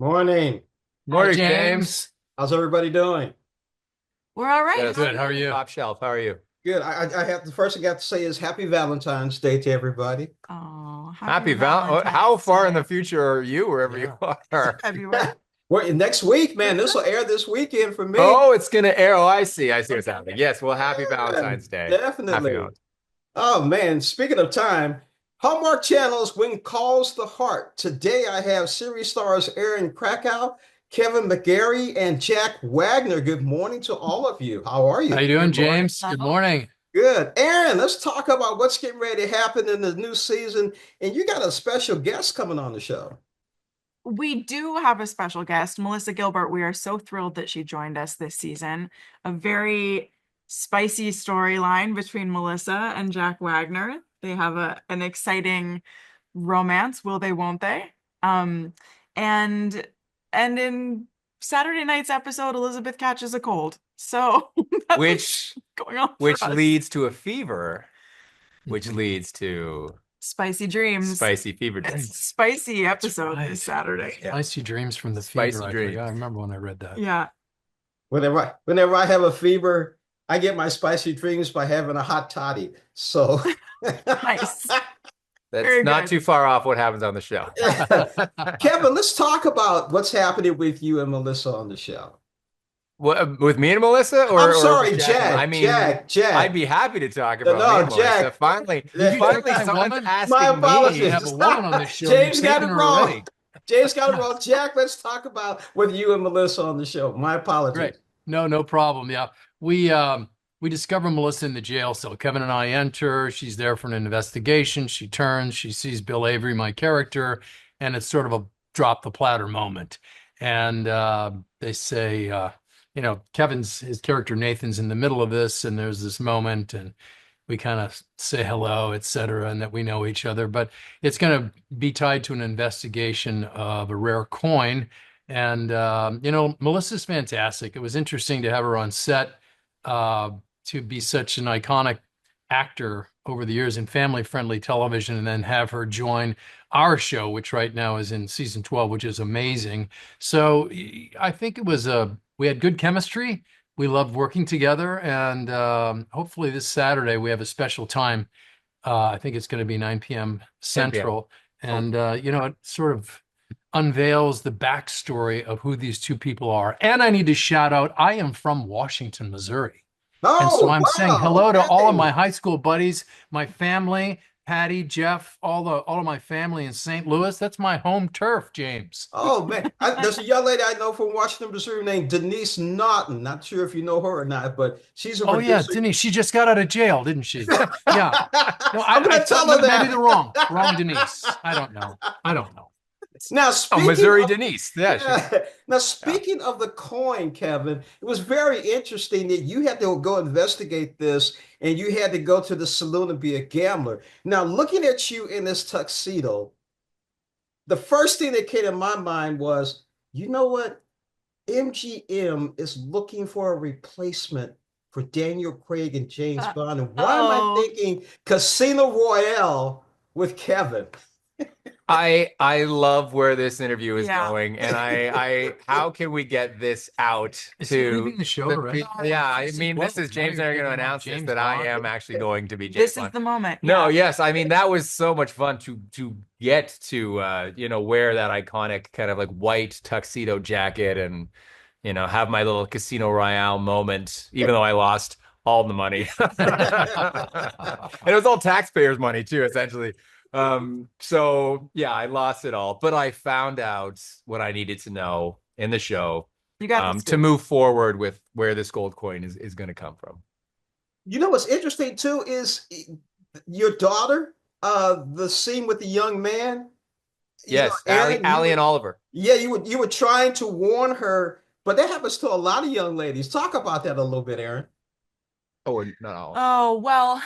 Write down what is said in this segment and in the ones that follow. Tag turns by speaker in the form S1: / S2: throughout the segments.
S1: Morning.
S2: Morning,
S3: James.
S2: James.
S1: How's everybody doing?
S4: We're all right.
S2: Yes,
S3: Good. How are you?
S2: top shelf. How are you?
S1: Good. I have the first thing I have to say is Happy Valentine's Day to everybody.
S4: Oh,
S2: Happy
S4: happy
S2: Val. How
S4: Valentine's
S2: far in the
S4: Day.
S2: future are you, wherever you are?
S4: February.
S1: Well, next week, man, this will air this weekend for me.
S2: Oh, it's gonna air. Oh, I see. I see what's happening. Yes. Well, happy
S1: Yeah,
S2: Valentine's Day. Happy
S1: definitely.
S2: Valentine's.
S1: Oh man, speaking of time, Hallmark Channel's When Calls the Heart. Today I have series stars Erin Krakow, Kevin McGarry, and Jack Wagner. Good morning to all of you. How are
S3: How
S1: you?
S3: you doing,
S2: Good morning.
S3: James? Good morning.
S1: Good. Aaron, let's talk about what's getting ready to happen in the new season. And you got a special guest coming on the show.
S4: We do have a special guest, Melissa Gilbert. We are so thrilled that she joined us this season. A very spicy storyline between Melissa and Jack Wagner. They have an exciting romance, will they, won't they? Um, and and in Saturday night's episode, Elizabeth catches a cold. So that's
S2: Which
S4: what's going on for
S2: which
S4: us.
S2: leads to a fever, which
S3: Mhm.
S2: leads to
S4: Spicy dreams.
S2: spicy fever
S4: It's a
S2: dreams.
S4: spicy
S3: That's
S4: episode
S3: right.
S4: this Saturday.
S1: Yeah.
S3: Spicy dreams from the
S2: Spicy
S3: fever. I
S2: dreams.
S3: forgot. I remember when I read that.
S4: Yeah.
S1: Whenever I have a fever, I get my spicy dreams by having a hot toddy. So
S4: Nice.
S2: That's
S4: Very
S2: not
S4: good.
S2: too far off what happens on the show.
S1: Kevin, let's talk about what's happening with you and Melissa on the show.
S2: What, with me and Melissa,
S1: I'm
S2: or
S1: sorry,
S2: with
S1: Jack.
S2: I mean,
S1: Jack.
S2: I'd be happy to talk
S1: No,
S2: about me and Melissa.
S1: Jack.
S2: Finally,
S1: Did you
S2: finally,
S3: take my
S2: someone's
S3: woman?
S2: asking
S1: My
S2: me.
S1: apologies.
S3: You have a woman on this show.
S1: James
S3: You've
S1: got
S3: taken
S1: it
S3: her
S1: wrong.
S3: already.
S1: James got it wrong. Jack, let's talk about with you and Melissa on the show. My apologies.
S3: Great. No problem. Yeah. We discover Melissa in the jail cell. Kevin and I enter. She's there for an investigation. She turns, she sees Bill Avery, my character, and it's sort of a drop the platter moment. And they say, his character Nathan's in the middle of this, and there's this moment, and we kind of say hello, et cetera, and that we know each other. But it's going to be tied to an investigation of a rare coin. And, Melissa's fantastic. It was interesting to have her on set, to be such an iconic actor over the years in family-friendly television, and then have her join our show, which right now is in season 12, which is amazing. So I think we had good chemistry. We loved working together, and hopefully this Saturday we have a special time. I think it's going to be 9 p.m.
S2: 10 p.m.
S3: Central, and it sort of unveils the backstory of who these two people are. And I need to shout out, I am from Washington, Missouri. And so
S1: Oh,
S3: I'm saying
S1: wow.
S3: hello to all of
S1: Okay.
S3: my high school buddies, my family, Patty, Jeff, all of my family in St. Louis. That's my home turf, James.
S1: Oh man, there's a young lady I know from Washington, Missouri named Denise Naughton. Not sure if you know her or not, but she's a
S3: Oh yeah,
S1: producer.
S3: Denise. She just got out of jail, didn't she? Yeah. No,
S1: I'm gonna tell her that.
S3: maybe the wrong Denise. I don't know.
S1: Now,
S2: Oh,
S1: speaking
S2: Missouri
S1: of,
S2: Denise. Yeah.
S1: now speaking of the coin, Kevin, it was very interesting that you had to go investigate this and you had to go to the saloon and be a gambler. Now, looking at you in this tuxedo, the first thing that came to my mind was, you know what? MGM is looking for a replacement for Daniel Craig and James Bond. And why am I
S4: Uh-oh.
S1: thinking Casino Royale with Kevin?
S2: I love where this interview is
S4: Yeah.
S2: going, and I how can we get this out
S3: Is he
S2: to
S3: leaving the show
S2: the
S3: already?
S2: yeah, I mean,
S3: What?
S2: this is
S3: Now
S2: James
S3: you're
S2: and I are going to
S3: thinking about
S2: announce this
S3: James
S2: that I
S3: Bond?
S2: am actually going to be James
S4: This is
S2: Bond.
S4: the moment.
S2: No,
S4: Yeah.
S2: yes, I mean that was so much fun to get to wear that iconic kind of like white tuxedo jacket and have my little Casino Royale moment, even though I lost all the money. And it was all taxpayers' money too, essentially. So yeah, I lost it all, but I found out what I needed to know in the show
S4: You got this.
S2: to move forward with where this gold coin is going to come from.
S1: You know what's interesting too is your daughter, the scene with the young man.
S2: Yes,
S1: Aaron,
S2: Allie and Oliver.
S1: yeah, you were trying to warn her, but that happens to a lot of young ladies. Talk about that a little bit, Aaron.
S2: Oh, no.
S4: Oh, well,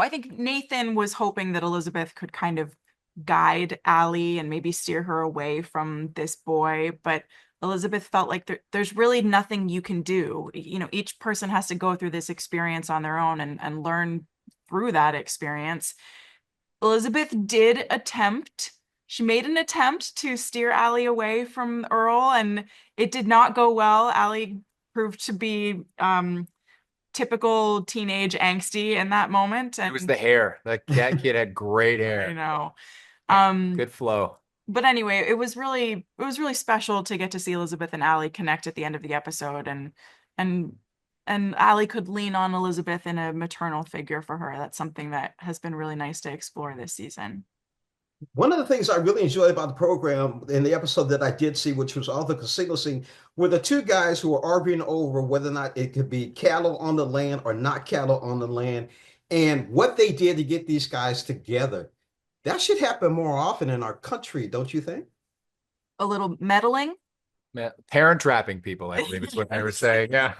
S4: I think Nathan was hoping that Elizabeth could kind of guide Allie and maybe steer her away from this boy, but Elizabeth felt like there's really nothing you can do. Each person has to go through this experience on their own and learn through that experience. Elizabeth did attempt she made an attempt to steer Allie away from Earl, and it did not go well. Allie proved to be typical teenage angsty in that moment. And
S2: It was the hair. That kid had great
S4: I
S2: hair.
S4: know.
S2: Good flow.
S4: But anyway, it was really special to get to see Elizabeth and Allie connect at the end of the episode, and Allie could lean on Elizabeth in a maternal figure for her. That's something that has been really nice to explore this season.
S1: One of the things I really enjoyed about the program in the episode that I did see, which was all the casino scene, were the two guys who were arguing over whether or not it could be cattle on the land or not cattle on the land, and what they did to get these guys together. That should happen more often in our country, don't you think?
S4: A little meddling.
S2: Parent trapping people, I believe is what they were saying. Yeah.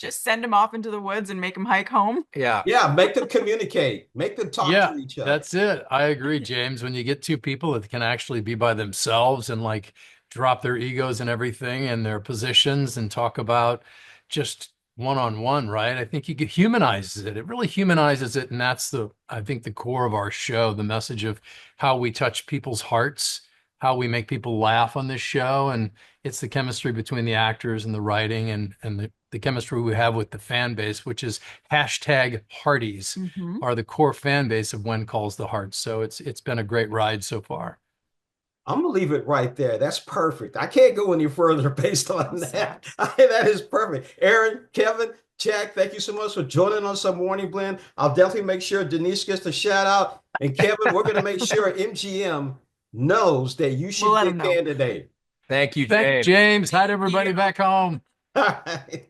S4: Just send them off into the woods and make them hike home.
S2: Yeah.
S1: Yeah, make them communicate, make them talk to each other.
S3: That's it. I agree, James. When you get two people that can actually be by themselves and like drop their egos and everything and their positions and talk about just one-on-one, right? I think it humanizes it. It really humanizes it. And that's I think the core of our show, the message of how we touch people's hearts, how we make people laugh on this show. And it's the chemistry between the actors and the writing and the chemistry we have with the fan base, which is #Hearties are the core fan base of When Calls the Hearts. So it's been a great ride so far.
S1: I'm gonna leave it right there. That's perfect. I can't go any further based on that. That is perfect. Erin, Kevin, Jack, thank you so much for joining us on Morning Blend. I'll definitely make sure Denise gets the shout out. And Kevin, we're gonna make sure MGM knows that you should be a candidate.
S2: Thank you, James.
S3: Thank James. Hi to everybody back home.
S1: All right.